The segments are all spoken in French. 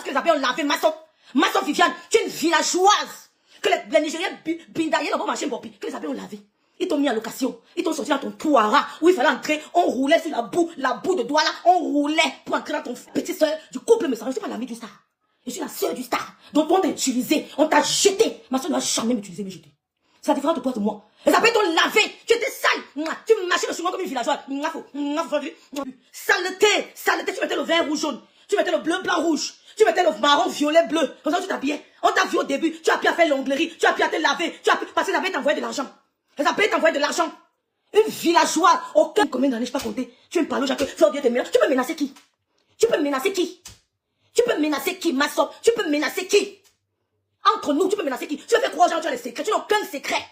villageoise que les abeilles ont lavé, Masso Viviane, tu es une villageoise. Que les Nigériens bindaillés n'ont pas marché Mbopi, que les abeilles ont lavé. Ils t'ont mis en location, ils t'ont sorti dans ton Touara, où il fallait entrer, on roulait sur la boue de Douala, on roulait pour entrer dans ton petite soeur du couple me semble. Je suis pas l'amie du star. Je suis la soeur du star. Donc on t'a utilisé, on t'a jeté. Ma soeur ne va jamais m'utiliser, me jeter. C'est la différence de toi et de moi. Les abeilles t'ont lavé, tu étais sale. Tu marchais le souvent comme une villageoise. Saleté, tu mettais le vert, rouge, jaune. Tu mettais le bleu, blanc, rouge. Tu mettais le marron, violet, bleu. Comme ça tu t'habillais. On t'a vu au début, tu as pu à faire l'onglerie, tu as pu à te laver, parce que les abeilles t'envoyaient de l'argent. Les abeilles t'envoyaient de l'argent. Une villageoise, aucun combien d'années, je pas compter. Tu es une palo, Jacques, Fleur Dieu, tu peux menacer qui? Tu peux menacer qui? Tu peux menacer qui, ma soeur? Tu peux menacer qui? Entre nous, tu peux menacer qui? Tu veux faire croire aux gens que tu as des secrets. Tu n'as aucun secret.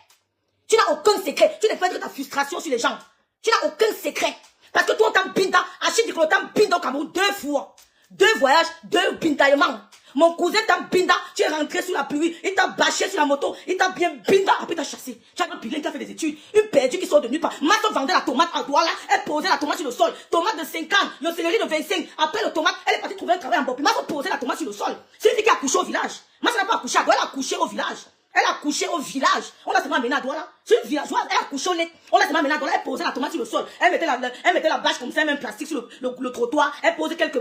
Tu n'as aucun secret. Tu ne fais pas ta frustration sur les gens. Tu n'as aucun secret. Parce que toi, on t'a binda, Achille dit que t'as binda au Cameroun 2 fois. 2 voyages, 2 bindaillements. Mon cousin t'a binda, tu es rentré sous la pluie, il t'a bâché sur la moto, il t'a bien binda, après t'as chassé. Tu as un pilin qui a fait des études, une perdue qui sort de nulle part. Mato vendait la tomate à Douala, elle posait la tomate sur le sol. Tomate de 50, le céleri de 25. Après le tomate, elle est partie trouver un travail en Bopi. Mato posait la tomate sur le sol. C'est une fille qui a accouché au village. Mato n'a pas accouché à Douala, elle a accouché au village. Elle a accouché au village. On l'a seulement amené à Douala. C'est une villageoise, elle a accouché au lait. On l'a seulement amené à Douala, elle posait la tomate sur le sol. Elle mettait la bâche comme ça, même plastique sur le trottoir. Elle posait quelques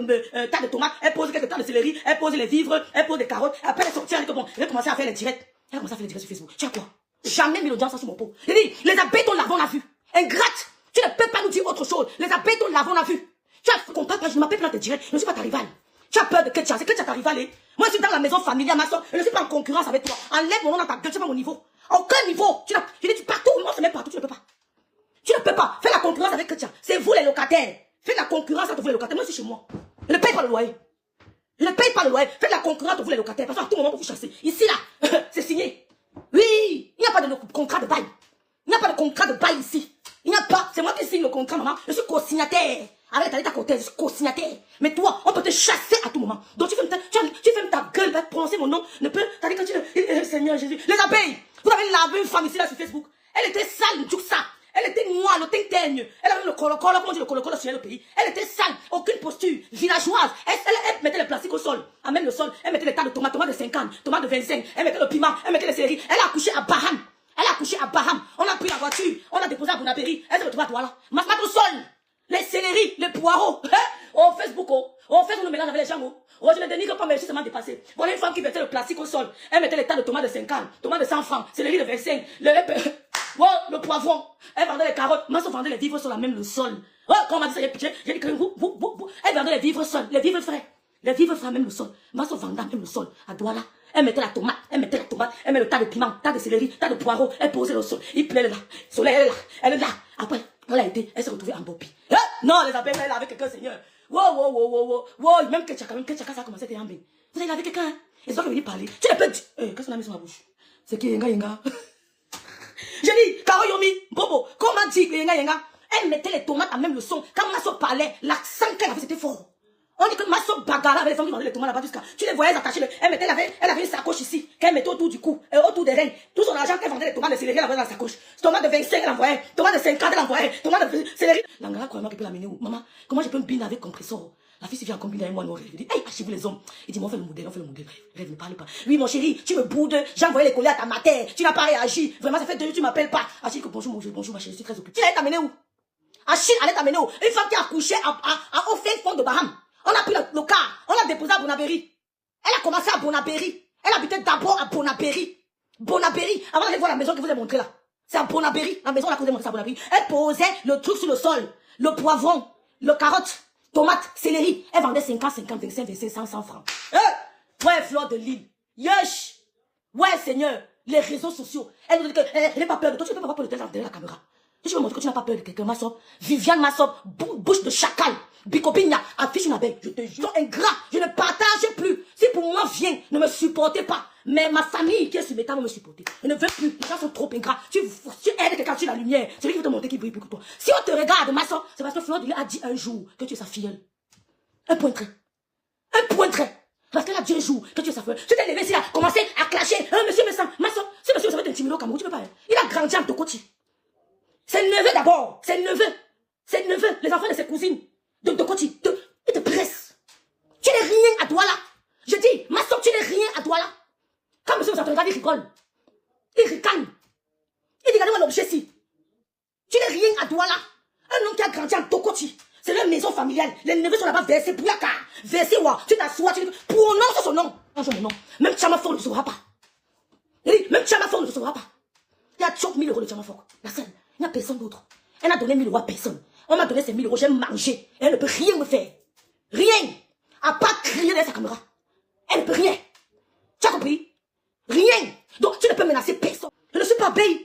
tas de tomates, elle posait quelques tas de céleri, elle posait les vivres, elle posait des carottes. Après elle est sortie, elle dit que bon, elle a commencé à faire les directs. Elle a commencé à faire les directs sur Facebook. Tu as quoi? Jamais mis l'audience sur mon pot. J'ai dit, les abeilles t'ont lavé, on l'a vu. Ingrate. Tu ne peux pas nous dire autre chose. Les abeilles t'ont lavé, on l'a vu. Tu as compris, je ne m'appelle pas tes directs, je ne suis pas ta rivale. Tu as peur de Ketia, c'est Ketia ta rivale. Moi, je suis dans la maison familiale, ma soeur. Je ne suis pas en concurrence avec toi. Enlève mon nom dans ta gueule, tu sais pas mon niveau. Aucun niveau. Je dis partout, moi, c'est même partout, tu ne peux pas. Tu ne peux pas. Fais la concurrence avec Ketia. C'est vous les locataires. Faites la concurrence entre vous les locataires. Moi, je suis chez moi. Je ne paye pas le loyer. Je ne paye pas le loyer. Faites la concurrence entre vous les locataires. Parce qu'à tout moment, vous vous chassez. Ici, là, c'est signé. Oui, il n'y a pas de contrat de bail. Il n'y a pas de contrat de bail ici. Il n'y a pas. C'est moi qui signe le contrat, maman. Je suis co-signataire. Avec ta côté, je suis co-signataire. Mais toi, on peut te chasser à tout moment. Donc tu fais ta gueule, va prononcer mon nom. Ne peut. T'as dit que tu Seigneur Jésus. Les abeilles. Vous avez lavé une femme ici là sur Facebook. Elle était sale, tout ça. Elle était noire, le teint teigne. Elle avait le colo-colo, comment on dit le colo-colo sur le pays. Elle était sale, aucune posture, villageoise. Elle mettait le plastique au sol, à même le sol. Elle mettait les tas de tomates de 50, tomates de 25. Elle mettait le piment, elle mettait les céleri. Elle a accouché à Baham. On a pris la voiture, on a déposé à Bonapéry. Elle s'est retrouvée à Douala. Masmat au sol. Les céleri, les poireaux. Au Facebook, on fait le mélange avec les gens. Je ne dénigre pas, mais je suis seulement dépassé. Voilà une femme qui mettait le plastique au sol. Elle mettait les tas de tomates de 50, tomates de 100 francs, céleri de 25, le poivron. Elle vendait les carottes. Moi, je vendais les vivres sur la même le sol. Quand on m'a dit ça, j'ai dit que elle vendait les vivres seuls, les vivres frais. Les vivres frais, même le sol. Moi, je vendais même le sol. À Douala. Elle mettait la tomate, elle met le tas de piment, tas de céleri, tas de poireaux. Elle posait le sol. Il plaît là. Le soleil, elle est là. Après, elle s'est retrouvée en Bopi. Non, les abeilles, elle est avec quelqu'un, Seigneur. Wow, même Ketchaka, ça a commencé à être en bain. Vous allez avec quelqu'un, ils sont venus parler. Tu ne peux dire, qu'est-ce qu'on a mis sur ma bouche? C'est qui, Yenga? J'ai dit, Karo Yomi, Bobo, comment dit Yenga? Elle mettait les tomates à même le son. Quand Masso parlait, l'accent qu'elle avait, c'était fort. On dit que Masso bagarre avec les femmes qui vendaient les tomates là-bas jusqu'à. Tu les voyais attachées. Elle avait une sacoche ici, qu'elle mettait autour du cou, autour des reins. Tout son argent qu'elle vendait les tomates de céleri, elle envoyait dans la sacoche. Tomate de 25, elle envoyait. Tomate de 50, elle envoyait. Tomate de céleri. L'angara, crois-moi qu'il peut l'amener où? Maman, comment je peux me biner avec compressor? La fille, s'il vient combiner avec moi, non, je dis, hey, archivez les hommes. Il dit, on fait le modèle. Rêve, ne parle pas. Oui, mon chéri, tu me boudes. J'ai envoyé les colis à ta mater. Tu n'as pas réagi. Vraiment, ça fait 2 jours, tu m'appelles pas. Achille, bonjour, ma chérie, je suis très occupée. Tu allais t'amener où? Achille allait t'amener où? Une femme qui a accouché au fin fond de Baham. On a pris le car, on l'a déposé à Bonapéry. Elle a commencé à Bonapéry. Elle habitait d'abord à Bonapéry. Avant d'aller voir la maison que je vous ai montrée là. C'est à Bonapéry, la maison là que je vous ai montrée à Bonapéry. Elle posait le truc sur le sol. Le poivron, le carotte, tomate, céleri. Elle vendait 50, 25, 100 francs. Ouais, Fleur de Lille. Yesh. Ouais, Seigneur. Les réseaux sociaux. Elle nous dit qu'elle n'a pas peur de toi. Tu ne peux pas avoir peur de toi derrière la caméra. Je vais montrer que tu n'as pas peur de quelqu'un, Massop. Viviane Massop, bouche de chacal. Bicopigna, affiche une abeille. Je te jure, ingrat. Je ne partage plus. Si pour moi vient, ne me supportez pas. Mais ma famille qui est sur mes tables me supporter. Je ne veux plus. Les gens sont trop ingrats. Tu aides quelqu'un sur la lumière. C'est lui qui veut te montrer qu'il brille plus que toi. Si on te regarde, Massop, c'est parce que Fleur a dit un jour que tu es sa filleule. Un point trait. Parce qu'elle a dit un jour que tu es sa filleule. Tu t'es levé ici, là, commencé à clasher. Monsieur Massop, si monsieur ça va t'intimider au Cameroun, tu peux pas. Il a grandi en Tokoti. C'est le neveu d'abord. C'est le neveu. Les enfants de ses cousines. De Koti. Il te presse. Tu n'es rien à toi là. Je dis regarde, il rigole. Il ricane. Il dit, regardez-moi l'objet ici. Tu n'es rien à Douala. Un homme qui a grandi en Tokoti. C'est leur maison familiale. Les neveux sont là-bas versés. Bouyaka. Versés, wa. Tu t'assois. Tu prononces son nom. Change mon nom. Même Chamafor ne le saura pas. Même Chamafor ne le saura pas. Il y a 30 000 € de Chamafor. La seule. Il n'y a personne d'autre. Elle n'a donné 1 000 € à personne. On m'a donné ces 1 000 €. J'ai mangé. Elle ne peut rien me faire. Rien. À part crier dans sa caméra. Elle ne peut rien. Tu as compris? Rien. Donc tu ne peux menacer personne. Je ne suis pas belle.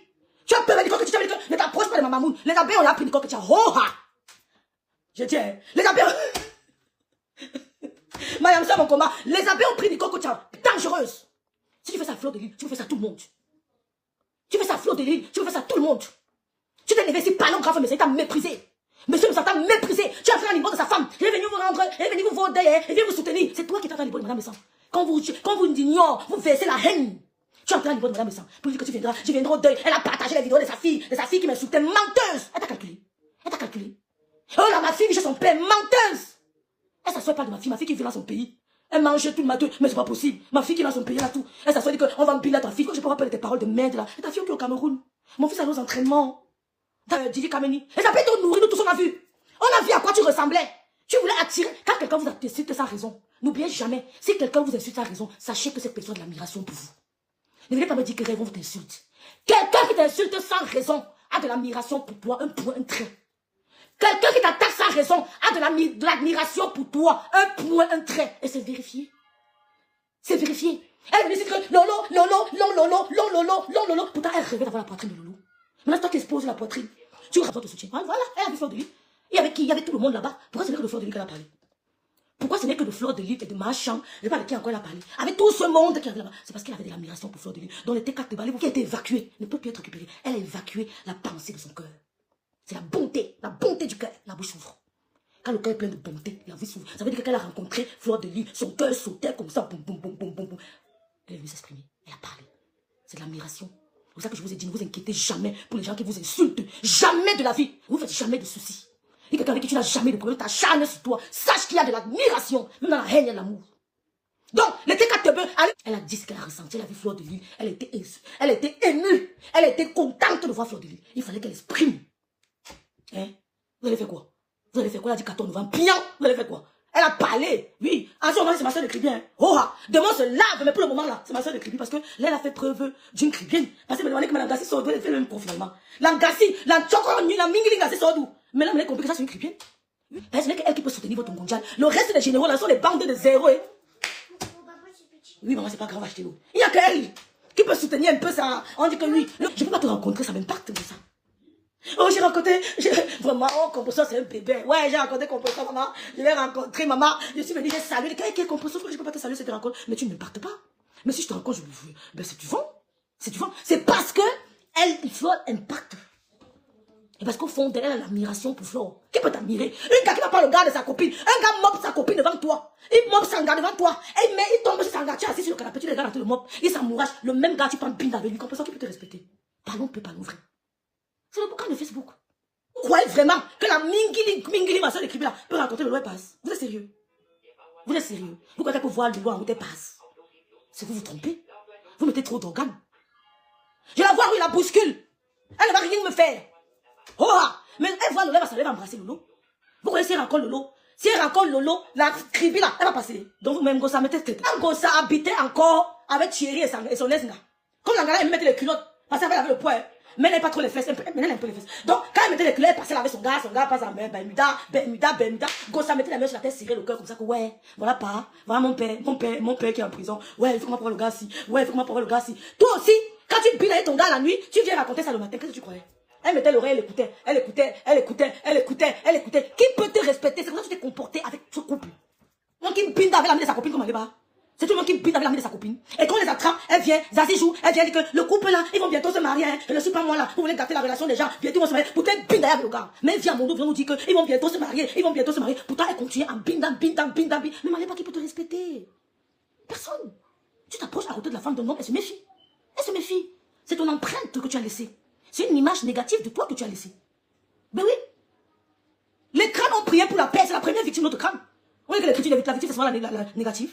Tu as peur de que tu t'appelles que ne t'approche pas de ma mamoune. Les abeilles, on a appris que tu as. Oh ha! Je dis, les abeilles. Mayam, c'est mon combat. Les abeilles ont pris des coques dangereuses. Si tu fais ça à fleur de l'île, tu peux faire ça à tout le monde. Tu fais ça à fleur de l'île, tu peux faire ça à tout le monde. Tu t'es levé ici, parlant grave, mais c'est t'a méprisé. Monsieur nous t'a méprisé. Tu as fait un niveau de sa femme. Il est venu vous rendre, il est venu vous voter, il vient vous soutenir. C'est toi qui t'as fait un niveau de madame Messan. Quand vous ignore, vous versez la haine. Tu as entré au niveau de madame Messan. Pour dire que tu viendras au deuil. Elle a partagé les vidéos de sa fille qui m'insultait. Menteuse. Elle t'a calculé. Elle t'a calculé. Oh là, ma fille vit chez son père. Menteuse. Elle s'assoit pas de ma fille qui vit dans son pays. Elle mange tout le matin. Mais c'est pas possible. Ma fille qui est dans son pays là tout. Elle s'assoit et dit qu'on va me piler à ta fille. Quand je peux pas parler tes paroles de merde là. Et ta fille qui est au Cameroun. Mon fils a nos entraînements. Didi Kameni. Et ça peut te nourrir, nous tous on a vu. On a vu à quoi tu ressemblais. Tu voulais attirer. Quand quelqu'un vous insulte sans raison, n'oubliez jamais, si quelqu'un vous insulte sans raison, sachez que cette personne a de l'admiration pour vous. Ne venez pas me dire que Raymond vous t'insulte. Quelqu'un qui t'insulte sans raison a de l'admiration pour toi, un point, un trait. Quelqu'un qui t'attaque sans raison a de l'admiration pour toi, un point, un trait. Et c'est vérifié. C'est vérifié. Elle me dit que lolo. Pourtant, elle rêvait d'avoir la poitrine de Lolo. Maintenant, toi qui exposes la poitrine, tu rapportes ton soutien. Voilà, elle a vu Fleur de Lys. Il y avait qui? Il y avait tout le monde là-bas. Pourquoi ce n'est que de Fleur de Lys qu'elle a parlé? Pourquoi ce n'est que de Fleur de Lys et de Machan? Je ne sais pas de qui encore elle a parlé. Avec tout ce monde qui avait là-bas. C'est parce qu'elle avait de l'admiration pour Fleur de Lys. Dans les T4 de Balé, qui a été évacué, ne peut plus être récupéré. Elle a évacué la pensée de son cœur. C'est la bonté du cœur. La bouche s'ouvre. Quand le cœur est plein de bonté, la vie s'ouvre. Ça veut dire qu'elle a rencontré Fleur de Lys. Son cœur sautait comme ça. Boum, boum, boum, boum, boum, boum. Elle est venue s'exprimer. Elle a parlé. C'est de l'admiration. C'est pour ça que je vous ai dit, ne vous inquiétez jamais pour les gens qui vous insultent. Jamais de la vie. Vous ne faites jamais de soucis. Et quelqu'un avec qui tu n'as jamais de problème, t'acharnes sur toi. Sache qu'il y a de l'admiration. Même dans la haine, il y a de l'amour. Donc, les T4 elle a dit ce qu'elle a ressenti. Elle a vu Fleur de Lys. Elle était émue. Elle était contente de voir Fleur de Lys. Il fallait qu'elle exprime. Hein? Vous allez faire quoi? Vous allez faire quoi? Elle a dit 14 novembre. Pian. Vous allez faire quoi? Elle a parlé. Oui. En ce moment, c'est ma soeur de Cribien. Oh, demain, on se lave. Mais pour le moment, là, c'est ma soeur de Cribien. Parce que là, elle a fait preuve d'une Cribienne. Parce qu'elle me demandait que Mme Gassi sort d'où. Elle fait le même confinement. La Gassi, la Tchokoni, la Mingili Gassi sort d'où. Mais là, vous avez compris que ça, c'est une Cribienne. Parce que ce n'est qu'elle qui peut soutenir votre mondial. Le reste des généraux, là, sont des bandes de zéro. Hein? Oui, maman, c'est pas grave, achetez-le. Il n'y a qu'elle qui peut soutenir un peu ça. On dit que oui. Je ne peux pas te rencontrer, ça m'impacte de ça. Oh, j'ai rencontré, vraiment, oh, Composo, c'est un bébé. Ouais, j'ai rencontré Composo, maman. Je l'ai rencontré, maman. Je suis venue, j'ai salué. Quel Composo, je ne peux pas te saluer, c'est te rencontre. Mais tu ne me partes pas. Mais si je te rencontre, je me veux. Ben, c'est du vent. C'est du vent. C'est parce que il faut impact. Et parce qu'au fond d'elle, elle a l'admiration pour Flore. Qui peut t'admirer? Une gars qui va pas le gars de sa copine. Un gars mob sa copine devant toi. Il mob son gars devant toi. Et il tombe sur son gars. Tu es assis sur le canapé, tu les regardes le mob. Il s'amourage. Le même gars, tu prends binde avec lui. Composo qui peut te respecter. Parlons peu, parlons vrai. C'est le boucan de Facebook. Vous croyez vraiment que la Mingili, ma soeur de Cribia, peut rencontrer le loi passe? Vous êtes sérieux? Vous êtes sérieux? Vous croyez qu'elle peut voir le loi en route passe? C'est vous vous trompez? Vous mettez trop d'organes. Je la vois où il la bouscule. Elle ne va rien me faire. Oh, mais elle voit Lolo, elle va s'en embrasser Lolo. Vous croyez si elle rencontre Lolo? Si elle rencontre Lolo, la Cribia, elle va passer. Donc vous-même, Gossa, mettez tête. Quand Gossa habitait encore avec Thierry et son ex-là. Comme la gars, elle me mettait les culottes. Parce qu'elle avait le poids. Mais elle n'est pas trop les fesses, elle un peu les fesses. Donc, quand elle mettait les culottes, elle passait avec son gars passe la main, Bermuda. Gossa mettait la main sur la tête, serrer le cœur comme ça que, ouais, voilà pas, voilà mon père qui est en prison. Ouais, il faut qu'on m'apprenne le gars si. Ouais, il faut qu'on m'apprenne le gars si. Toi aussi, quand tu billes avec ton gars la nuit, tu viens raconter ça le matin, qu'est-ce que tu croyais? Elle mettait l'oreille, elle écoutait. Qui peut te respecter? C'est comme ça que tu t'es comporté avec ce couple. Moi qui me binde avec l'ami de sa copine comme elle est bas. C'est tout le monde qui binde avec l'ami de sa copine. Et quand on les attrape, elle vient, Zazie joue, elle vient dire que le couple là, ils vont bientôt se marier. Hein. Je ne suis pas moi là. Vous voulez gâter la relation des gens. Bientôt ils vont se marier. Pourtant, elle binde avec le gars. Mais elle vient à mon dos, vient nous dire qu'ils vont bientôt se marier. Pourtant, elle continue à bindam. Mais malgré pas qui peut te respecter. Personne. Tu t'approches à côté de la femme d'un homme, elle se méfie. C'est ton empreinte que tu as laissée. C'est une image négative de toi que tu as laissée. Ben oui. Les crânes ont prié pour la paix. C'est la première victime de notre crâne. On dit que la victime, c'est souvent la négative.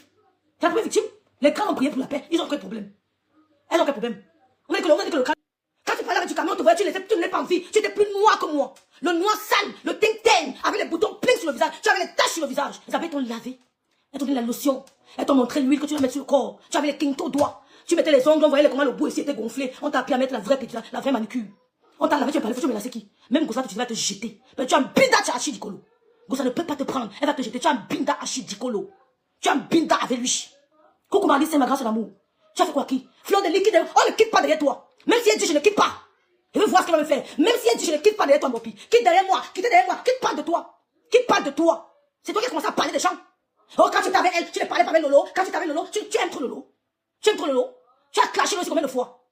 C'est la première victime. Les crânes ont prié pour la paix. Ils ont aucun problème. Elles ont quel problème? On dit que le crâne. Quand tu parles avec du camion, on te voit, tu n'es pas en vie. Tu étais plus noir que moi. Le noir sale, le ting-ting, avec les boutons pleins sur le visage. Tu avais les taches sur le visage. Les abeilles t'ont lavé. Elles t'ont donné la lotion. Elles t'ont montré l'huile que tu vas mettre sur le corps. Tu avais les quintos aux doigts. Tu mettais les ongles, on voyait comment le bout ici était gonflé. On t'a appris à mettre la vraie manicure. On t'a lavé, tu vas parler, tu vas menacer qui? Même Gossa, tu vas te jeter. Mais tu as un binda Tchachi Dikolo. Gossa ne peut pas te prendre. Elle va te jeter. Tu as un binda Hachi Dikolo. Tu as un binda avec lui. Coucou Marly, c'est ma grâce d'amour. Tu as fait quoi qui? Fleur de liquide, on ne quitte pas derrière toi. Même si elle dit je ne quitte pas. Je veux voir ce qu'elle va me faire. Même si elle dit je ne quitte pas derrière toi, mon pire. Quitte derrière moi, quitte pas de toi. Quitte pas de toi. C'est toi qui as commencé à parler des gens. Oh, quand tu étais avec elle, tu ne parlais pas avec Lolo. Quand tu étais avec Lolo, tu aimes trop Lolo. Tu aimes trop Lolo. Tu as clashé Lolo combien de fois?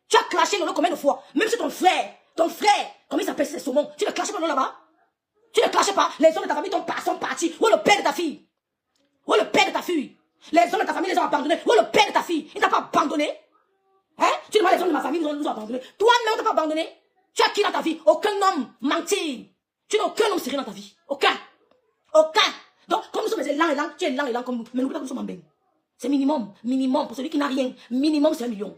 Tu as clashé Lolo combien de fois? Même si ton frère, comment il s'appelle, c'est Saumon. Tu ne clashais pas Lolo là-bas? Tu ne clashais pas. Les hommes de ta famille sont partis. Où est le père de ta fille? Où est le père de ta fille? Les hommes de ta famille les ont abandonnés. Où est le père de ta fille? Il t'a pas abandonné? Hein? Tu demandes les hommes de ma famille nous ont abandonnés. Toi-même, on t'a pas abandonné? Tu as qui dans ta vie? Aucun homme menti. Tu n'as aucun homme sérieux dans ta vie. Aucun. Donc, comme nous sommes lents et lents, tu es lent et lent comme nous. Mais n'oublie pas que nous sommes en bain. C'est minimum. Pour celui qui n'a rien. Minimum, c'est 1 million.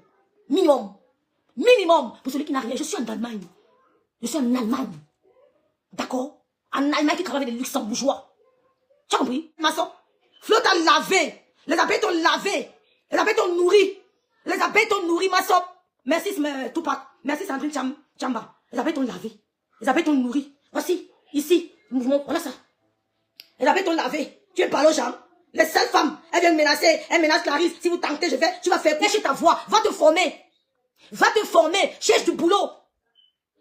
Minimum. Pour celui qui n'a rien. Je suis en Allemagne. D'accord? En Allemagne qui travaille avec des luxembourgeois. Tu as compris? Maçon. Flo t'a lavé. Les abeilles t'ont lavé. Les abeilles t'ont nourri, maçon. Merci, Tupac. Merci, Sandrine Chamba. Les abeilles t'ont lavé. Les abeilles t'ont nourri. Voici, ici, mouvement. Voilà ça. Les abeilles t'ont lavé. Tu es pas aux gens. Les seules femmes, elles viennent menacer. Elles menacent Clarisse. Si vous tentez, tu vas faire coucher ta voix. Va te former. Cherche du boulot.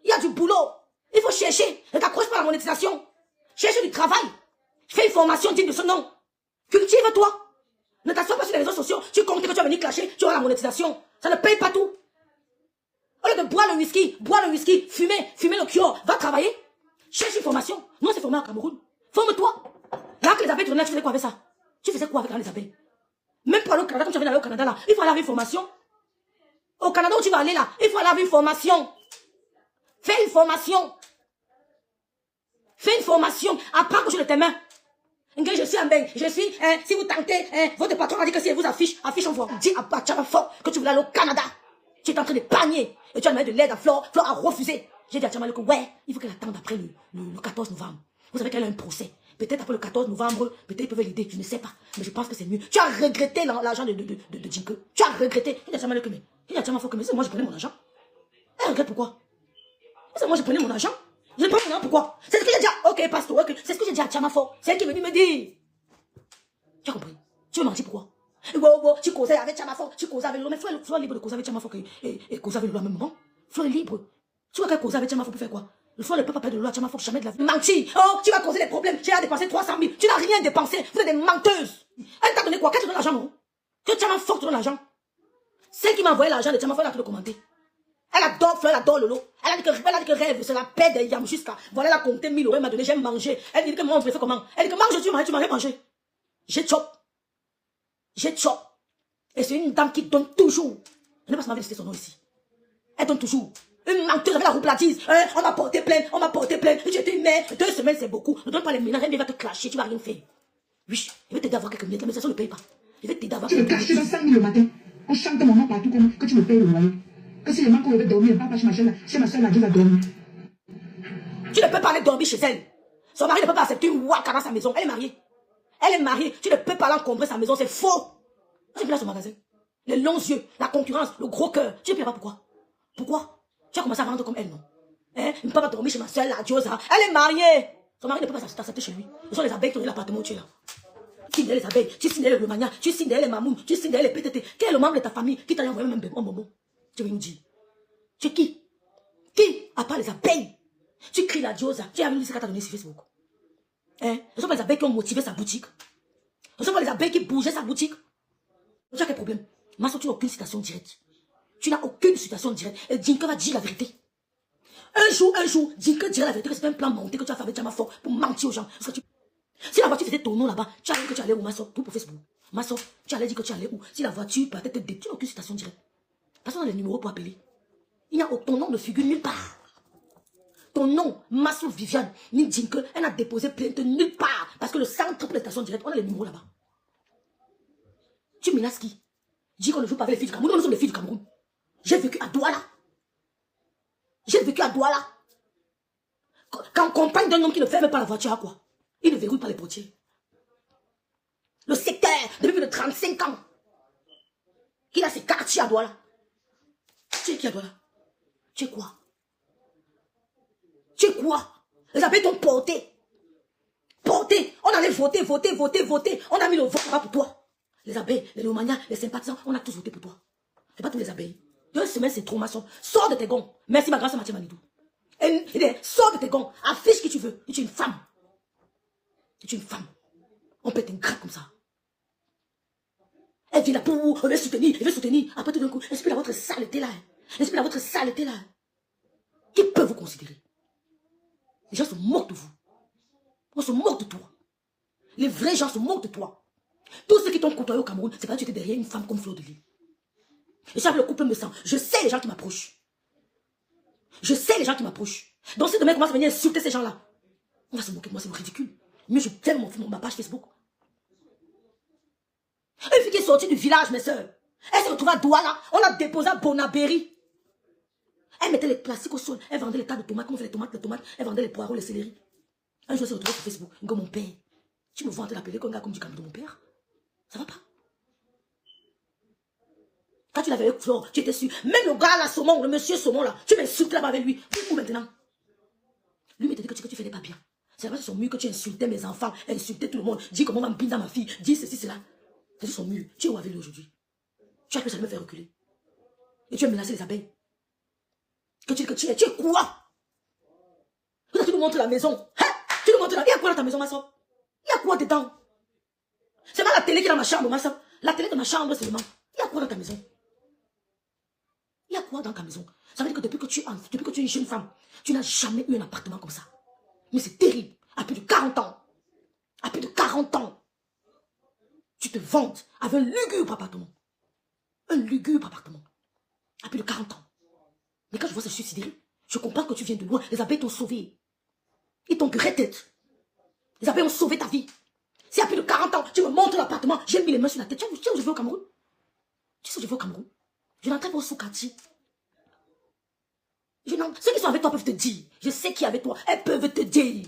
Il y a du boulot. Il faut chercher. Ne t'accroche pas à la monétisation. Cherche du travail. Fais une formation digne de ce nom. Cultive-toi. Ne t'assois pas sur les réseaux sociaux. Tu comptes que tu vas venir clasher. Tu auras la monétisation. Ça ne paye pas tout. Au lieu de boire le whisky, fumer le cure. Va travailler. Cherche une formation. Nous, on s'est formé au Cameroun. Forme-toi. Là que les abeilles, tu faisais quoi avec ça? Tu faisais quoi avec les abeilles? Même pour aller au Canada, comme tu vas aller au Canada là, il faut aller avoir une formation. Au Canada où tu vas aller là, il faut aller avoir une formation. Fais une formation. Apprends que je tes mains. Je suis en bain. Si vous tentez, votre patron a dit que si elle vous affiche en voix. Dis à Tchama fort que tu voulais aller au Canada. Tu es en train de panier. Et tu as demandé de l'aide à Flore. Flore a refusé. J'ai dit à Tchama que ouais, il faut qu'elle attende après le 14 novembre. Vous savez qu'elle a un procès. Peut-être après le 14 novembre, peut-être ils peuvent l'aider. Je ne sais pas. Mais je pense que c'est mieux. Tu as regretté l'argent de Jinke. Tu as regretté. Il y a Tchama que mais c'est moi je prenais mon argent. Elle regrette pourquoi? C'est moi je prenais mon argent. Je ne prends rien, pourquoi? C'est ce que j'ai dit à... Ok, pasteur, ok. C'est ce que j'ai dit à Tchama Fort. C'est elle qui est venue me dire. Tu as compris? Tu veux mentir pourquoi? Tu causais avec Tchama Fort, tu causais avec Lolo. Mais Flo est libre de causer avec Tchama Fort et causer avec Lolo en même moment. Flo est libre. Tu vois qu'elle cause avec Tchama Fort pour faire quoi? Le Flo ne peut pas perdre de Lolo à Tchama Fort jamais de la vie. Mentir. Oh, tu vas causer des problèmes. Tu as dépensé 300 000. Tu n'as rien dépensé. Vous êtes des menteuses. Elle t'a donné quoi? Qu'elle te donne l'argent, non? Que Tchama Fort te donne l'argent. Celle qui m'a envoyé l'argent de Tchama Fort, elle a tout commenté. Elle adore Fleur, elle adore Lolo. Elle a dit que rêve, c'est la paix des yams jusqu'à. Voilà, elle a compté 1000 euros, elle m'a donné, j'aime manger. Elle dit que moi, on préfère comment? Elle dit que mange, tu m'as rien mangé. J'ai chop. Et c'est une dame qui donne toujours. Je ne sais pas si m'avait laissé son nom ici. Elle donne toujours. Une menteuse avec la rouplatise. On m'a porté plainte. J'étais une mère. 2 semaines, c'est beaucoup. Ne donne pas les ménages, elle va te clasher, tu vas rien faire. Oui, je vais t'aider à avoir quelques miettes, mais ça ne paye pas. Je vais t'aider à avoir quelques miettes. Tu me caches dans 5 000 le matin. On chante mon nom partout comme que tu me payes le loyer. Que si les mamans veulent dormir, papa chez ma soeur là, Dieu va dormir. Tu ne peux pas aller dormir chez elle. Son mari ne peut pas accepter une waka dans sa maison. Elle est mariée. Tu ne peux pas l'encombrer sa maison, c'est faux. Tu viens à son magasin. Les longs yeux, la concurrence, le gros cœur. Tu ne peux pas pourquoi? Tu as commencé à vendre comme elle, non? Il ne peut pas dormir chez ma soeur là, Diosa. Elle est mariée. Son mari ne peut pas t'accepter chez lui. Ce sont les abeilles qui ont l'appartement où tu es là. Tu signes les abeilles, tu signes les Romagna, tu signes les Mamoun, tu signes les PTT. Quel est le membre de ta famille qui t'a envoyé même un bonbon? Tu veux nous dire? Tu es qui? Qui? À part les abeilles. Tu cries la Diosa. Tu as vu ce qu'elle t'a donné sur Facebook. Ce sont pas les abeilles qui ont motivé sa boutique. Ce sont pas les abeilles qui bougeaient sa boutique. Tu as quel problème? Masso, tu n'as aucune citation directe. Tu n'as aucune citation directe. Et Jinke va dire la vérité. Un jour, Jinke dira la vérité que c'est un plan monté que tu as fait avec Tchama Fort pour mentir aux gens. Si la voiture faisait ton nom là-bas, tu allais dire que tu allais où, Masso? Tout pour Facebook. Masso, tu allais dire que tu allais où? Si la voiture peut-être te dé... Tu n'as aucune citation directe. Parce qu'on a les numéros pour appeler. Il n'y a ton nom ne figure nulle part. Ton nom, Masso Viviane, ni Jinke, elle a déposé plainte nulle part. Parce que le centre prestation directe, on a les numéros là-bas. Tu menaces qui? Dis qu'on ne joue pas avec les filles du Cameroun. Nous sommes les filles du Cameroun. J'ai vécu à Douala. J'ai vécu à Douala. Quand on compagne d'un homme qui ne ferme pas la voiture, à quoi? Il ne verrouille pas les portières. Le secteur, depuis plus de 35 ans, il a ses quartiers à Douala. Tu es qui à Douala? Tu es quoi? Tu es quoi? Les abeilles t'ont porté. Porté. On allait voter. On a mis le vote là pour toi. Les abeilles, les Léomaniens, les sympathisants, on a tous voté pour toi. C'est pas tous les abeilles. 2 semaines, c'est trop, maçon. Sors de tes gonds. Merci, ma grâce, Mathieu Manidou. Sors de tes gonds. Affiche qui tu veux. Tu es une femme. Tu es une femme. On peut t'ingrate comme ça. Elle vient là pour vous, elle veut soutenir. Après tout d'un coup, esprit à votre saleté là. Esprit à votre saleté là. Qui peut vous considérer? Les gens se moquent de vous. On se moque de toi. Les vrais gens se moquent de toi. Tous ceux qui t'ont côtoyé au Cameroun, c'est parce que tu étais derrière une femme comme Fleur de Lys. Et ça, le couple me sent. Je sais les gens qui m'approchent. Je sais les gens qui m'approchent. Donc si demain commence à venir insulter ces gens-là, on va se moquer de moi, c'est ridicule. Mais je t'aime ma page Facebook. Une fille qui est sortie du village, mes soeurs. Elle s'est retrouvée à Douala. On l'a déposée à Bonabéry. Elle mettait les plastiques au sol. Elle vendait les tas de tomates. Comment on fait les tomates. Elle vendait les poireaux, les céleris. Un jour, elle s'est retrouvée sur Facebook. Mon père, tu me vois en train d'appeler comme un gars comme du Cameroun de mon père? Ça va pas? Quand tu l'avais avec Flore, tu étais sûr. Même le gars là, Saumon, le monsieur Saumon là, tu m'insultes là-bas avec lui. Où maintenant? Lui, il te dit que tu fais pas bien. C'est pas sur son mur que tu insultais mes enfants, insultais tout le monde. Dis comment on va me dans ma fille. Dis ceci, cela. C'est sur son mur. Tu es où avec lui aujourd'hui? Tu as cru que ça me fait reculer. Et tu as menacé les abeilles. Tu es quoi? Tu nous montres la maison. Hein? Tu nous montres la... Il y a quoi dans ta maison, ma soeur? Il y a quoi dedans? C'est pas la télé qui est dans ma chambre, ma soeur. La télé de ma chambre seulement. Il y a quoi dans ta maison? Il y a quoi dans ta maison? Ça veut dire que depuis que tu es une jeune femme, tu n'as jamais eu un appartement comme ça. Mais c'est terrible. À plus de 40 ans. À plus de 40 ans. Tu te vantes avec un lugubre appartement. Un lugubre appartement. À plus de 40 ans. Mais quand je vois ça, je suis sidérée. Je comprends que tu viens de loin. Les abeilles t'ont sauvé. Ils t'ont grêté. Les abeilles ont sauvé ta vie. Si à plus de 40 ans, tu me montres l'appartement, j'ai mis les mains sur la tête. Tu sais où je vais au Cameroun? Tu sais où je vais au Cameroun? Je n'entrais pas au Soukati. Ceux qui sont avec toi peuvent te dire. Je sais qui est avec toi. Elles peuvent te dire.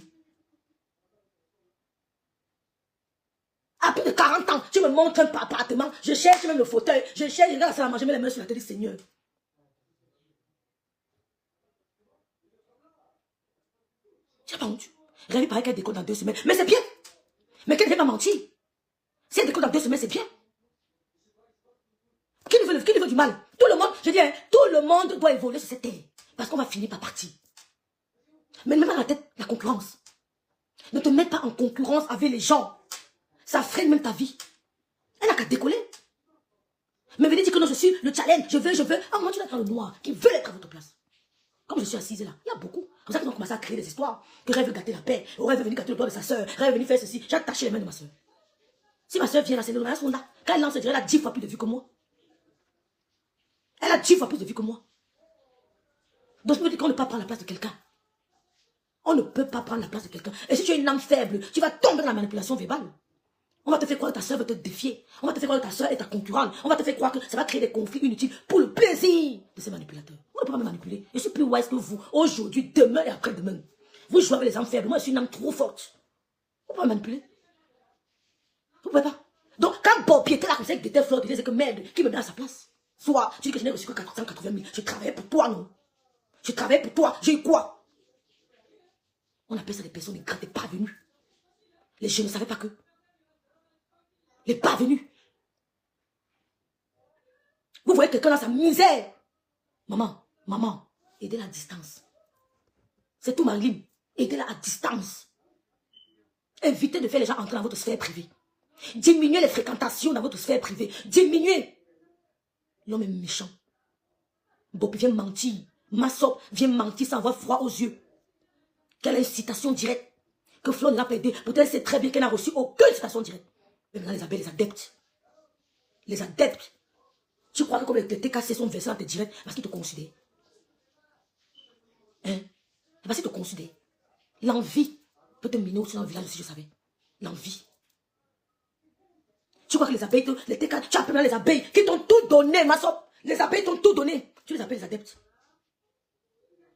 À plus de 40 ans, tu me montres un appartement. Je cherche même le fauteuil. Je cherche, je regarde la salle à manger, je mets les mains sur la tête du Seigneur. Tu n'as pas honte. Rémi paraît qu'elle décolle dans 2 semaines. Mais c'est bien. Mais qu'elle ne fait pas mentir. Si elle décolle dans 2 semaines, c'est bien. Qui lui veut du mal? Tout le monde, je dis, hein, tout le monde doit évoluer sur cette terre. Parce qu'on va finir par partir. Mais ne mets pas dans la tête la concurrence. Ne te mets pas en concurrence avec les gens. Ça freine même ta vie. Elle n'a qu'à décoller. Mais venez dire que non, je suis le challenge, je veux. Ah, moi, tu vas dans le noir, qui veut être à votre place. Comme je suis assise là, il y a beaucoup. Comme ça qu'ils ont commencé à créer des histoires. Que Rêve veut gâter la paix. Rêve veut venir gâter le doigt de sa soeur. Rêve veut venir faire ceci. J'ai attaché les mains de ma soeur. Si ma soeur vient là, c'est le mariage sont là. Quand elle lance, elle a 10 fois plus de vues que moi. Elle a 10 fois plus de vues que moi. Donc, je me dis qu'on ne peut pas prendre la place de quelqu'un. On ne peut pas prendre la place de quelqu'un. Et si tu es une âme faible, tu vas tomber dans la manipulation verbale. On va te faire croire que ta soeur veut te défier. On va te faire croire que ta soeur est ta concurrente. On va te faire croire que ça va créer des conflits inutiles pour le plaisir de ces manipulateurs. On ne peut pas me manipuler. Je suis plus wise que vous. Aujourd'hui, demain et après-demain. Vous jouez avec les âmes faibles. Moi, je suis une âme trop forte. Vous pouvez me manipuler. Vous ne pouvez pas. Donc, quand Bob était là, comme ça, avec des fleurs, c'est que merde, qui me met à sa place? Soit, tu dis que je n'ai reçu que 480 000. Je travaillais pour toi, non? Je travaillais pour toi. J'ai eu quoi? On appelle ça des personnes ingrates, des parvenus. Les jeunes ne savaient pas que. Les parvenus. Vous voyez quelqu'un dans sa misère. Maman, aidez-la à distance. C'est tout, Marilyn. Aidez-la à distance. Évitez de faire les gens entrer dans votre sphère privée. Diminuez les fréquentations dans votre sphère privée. Diminuez. L'homme est méchant. Bob vient mentir. Massop vient mentir sans avoir froid aux yeux. Quelle incitation directe. Que Flo ne l'a pas aidé. Peut-être elle sait très bien qu'elle n'a reçu aucune incitation directe. Mais maintenant, les abeilles, les adeptes. Les adeptes. Tu crois que comme les TKC sont versés dans tes directs parce qu'ils te considèrent. Hein? C'est parce qu'ils te considèrent. L'envie peut te miner aussi dans le village si je savais. L'envie. Tu crois que les abeilles, les TK, tu appelles les abeilles qui t'ont tout donné, ma soeur. Les abeilles t'ont tout donné. Tu les appelles les adeptes.